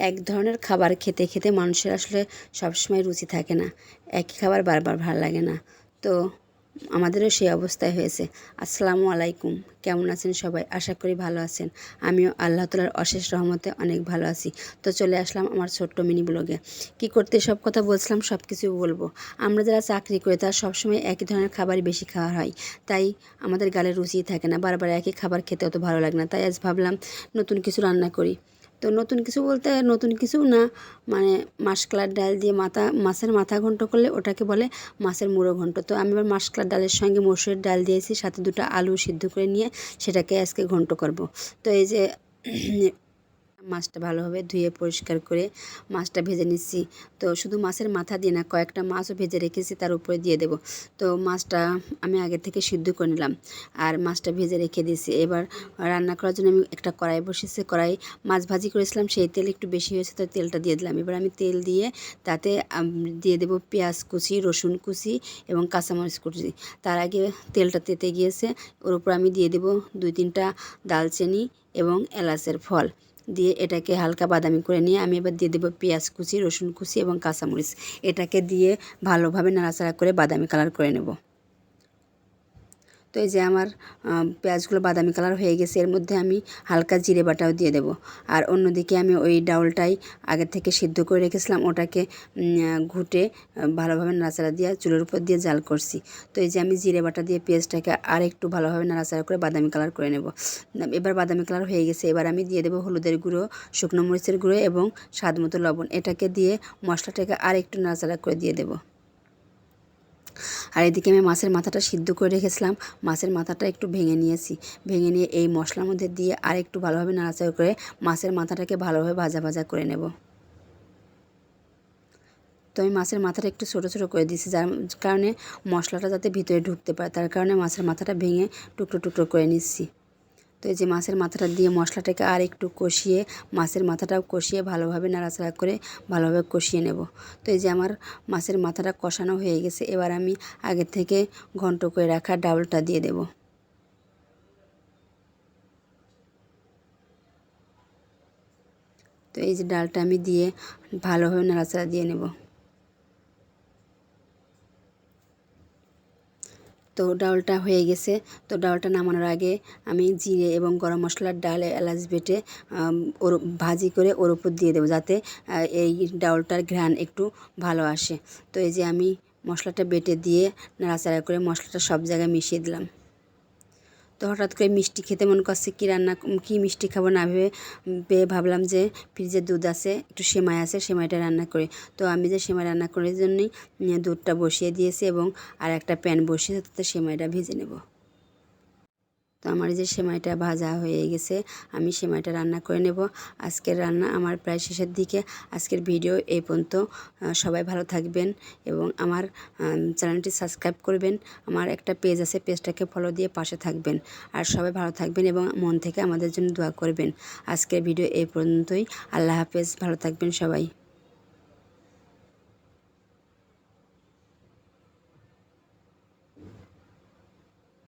এক ধরনের খাবার খেতে খেতে মানুষের আসলে সবসময় রুচি থাকে না, একই খাবার বারবার ভালো লাগে না। তো আমাদেরও সেই অবস্থায় হয়েছে। আসসালামু আলাইকুম, কেমন আছেন সবাই? আশা করি ভালো আছেন। আমিও আল্লাহ তাআলার অশেষ রহমতে অনেক ভালো আছি। তো চলে আসলাম আমার ছোট্ট মিনি ব্লগে। কী করতে সব কথা বলছিলাম সব কিছু বলবো। আমরা যারা চাকরি করি তারা সবসময় একই ধরনের খাবারই বেশি খাওয়া হয়, তাই আমাদের গালে রুচিই থাকে না, বারবার একই খাবার খেতে অত ভালো লাগে না। তাই আজ ভাবলাম নতুন কিছু রান্না করি। তো নতুন কিছু বলতে নতুন কিছু না, মানে মাসকলাইর ডাল দিয়ে মাছের মাথা ঘন্ট করলে ওটাকে বলে মাছের মুড়ো ঘন্ট। তো আমি এবার মাসকলাইর ডালের সঙ্গে মসুরের ডাল দিয়েছি, সাথে দুটো আলু সিদ্ধ করে নিয়ে সেটাকে আজকে ঘন্ট করব। তো এই যে মাছটা ভালোভাবে ধুয়ে পরিষ্কার করে মাছটা ভেজে নিচ্ছি। তো শুধু মাছের মাথা দিয়ে না, কয়েকটা মাছও ভেজে রেখেছি, তার উপরে দিয়ে দেব। তো মাছটা আমি আগে থেকে সিদ্ধ করে নিলাম আর মাছটা ভেজে রেখে দিয়েছি। এবার রান্না করার জন্য আমি একটা কড়াই বসেছি, কড়াই মাছ ভাজি করেছিলাম, সেই তেল একটু বেশি হয়েছে, তো তেলটা দিয়ে দিলাম। এবার আমি তেল দিয়ে তাতে দিয়ে দেব পেঁয়াজ কুচি, রসুন কুচি এবং কাঁচামরিচ কুচি। তার আগে তেলটা তেতে গিয়েছে, ওর উপর আমি দিয়ে দেব 2-3টা দালচিনি এবং এলাচের ফল দিয়ে এটাকে হালকা বাদামি করে নিয়ে আমি এবার দিয়ে দেবো পেঁয়াজ কুচি, রসুন কুচি এবং কাঁচামরিচ। এটাকে দিয়ে ভালোভাবে নাড়াচাড়া করে বাদামি কালার করে নেব। তো এই যে আমার পেঁয়াজগুলো বাদামি কালার হয়ে গেছে, এর মধ্যে আমি হালকা জিরে বাটাও দিয়ে দেব। আর অন্যদিকে আমি ওই ডাউলটাই আগের থেকে সিদ্ধ করে রেখেছিলাম, ওটাকে ঘুটে ভালোভাবে নাড়াচাড়া দিয়ে চুলের উপর দিয়ে জাল করছি। তো এই যে আমি জিরে বাটা দিয়ে পেঁয়াজটাকে আর একটু ভালোভাবে নাড়াচাড়া করে বাদামি কালার করে নেব। এবার বাদামি কালার হয়ে গেছে, এবার আমি দিয়ে দেবো হলুদের গুঁড়ো, শুকনো মরিচের গুঁড়ো এবং স্বাদ মতো লবণ। এটাকে দিয়ে মশলাটাকে আর একটু নাড়াচাড়া করে দিয়ে দেবো। আর এদিকে আমি মাছের মাথাটা সিদ্ধ করে রেখেছিলাম, মাছের মাথাটা একটু ভেঙে নিয়েছি, ভেঙে নিয়ে এই মশলার মধ্যে দিয়ে আর একটু ভালোভাবে নাড়াচাড়া করে মাছের মাথাটাকে ভালোভাবে ভাজা ভাজা করে নেব। তো আমি মাছের মাথাটা একটু ছোটো ছোটো করে দিয়েছি, যার কারণে মশলাটা যাতে ভিতরে ঢুকতে পারে, তার কারণে মাছের মাথাটা ভেঙে টুকরো টুকরো করে নিচ্ছি। তো এই যে মাছের মাথাটা দিয়ে মশলাটাকে আর একটু কষিয়ে, মাছের মাথাটাও কষিয়ে ভালোভাবে নাড়াচাড়া করে ভালোভাবে কষিয়ে নেব। তো এই যে আমার মাছের মাথাটা কষানো হয়ে গেছে, এবার আমি আগে থেকে ঘন্ট করে রাখা ডাউলটা দিয়ে দেব। তো এই যে ডালটা আমি দিয়ে ভালোভাবে নাড়াচাড়া দিয়ে নেব। তো ডাউলটা হয়ে গেছে। তো ডাউলটা নামানোর আগে আমি জিরে এবং গরম মশলার ডালে এলাচ বেটে ওর ভাজি করে ওর উপর দিয়ে দেবো, যাতে এই ডাউলটার ঘ্রাণ একটু ভালো আসে। তো এই যে আমি মশলাটা বেটে দিয়ে নাড়াচাড়া করে মশলাটা সব জায়গায় মিশিয়ে দিলাম। তো হঠাৎ করে মিষ্টি খেতে মন করছে, কী মিষ্টি খাবো না ভেবে ভাবলাম যে ফ্রিজে দুধ আছে, একটু সেমাই আছে, সেমাইটা রান্না করি। তো আমি যে সেমাই রান্না করার জন্যই দুধটা বসিয়ে দিয়েছি এবং আর একটা প্যান বসিয়ে তাতে সেমাইটা ভেজে নেব। তো আমার এই যে সেমাইটা ভাজা হয়ে গেছে, আমি সেমাইটা রান্না করে নেব। আজকের রান্না আমার প্রায় শেষের দিকে। আজকের ভিডিও এই পর্যন্ত। সবাই ভালো থাকবেন এবং আমার চ্যানেলটি সাবস্ক্রাইব করবেন। আমার একটা পেজ আছে, পেজটাকে ফলো দিয়ে পাশে থাকবেন। আর সবাই ভালো থাকবেন এবং মন থেকে আমাদের জন্য দোয়া করবেন। আজকের ভিডিও এই পর্যন্তই। আল্লাহ হাফেজ, ভালো থাকবেন সবাই।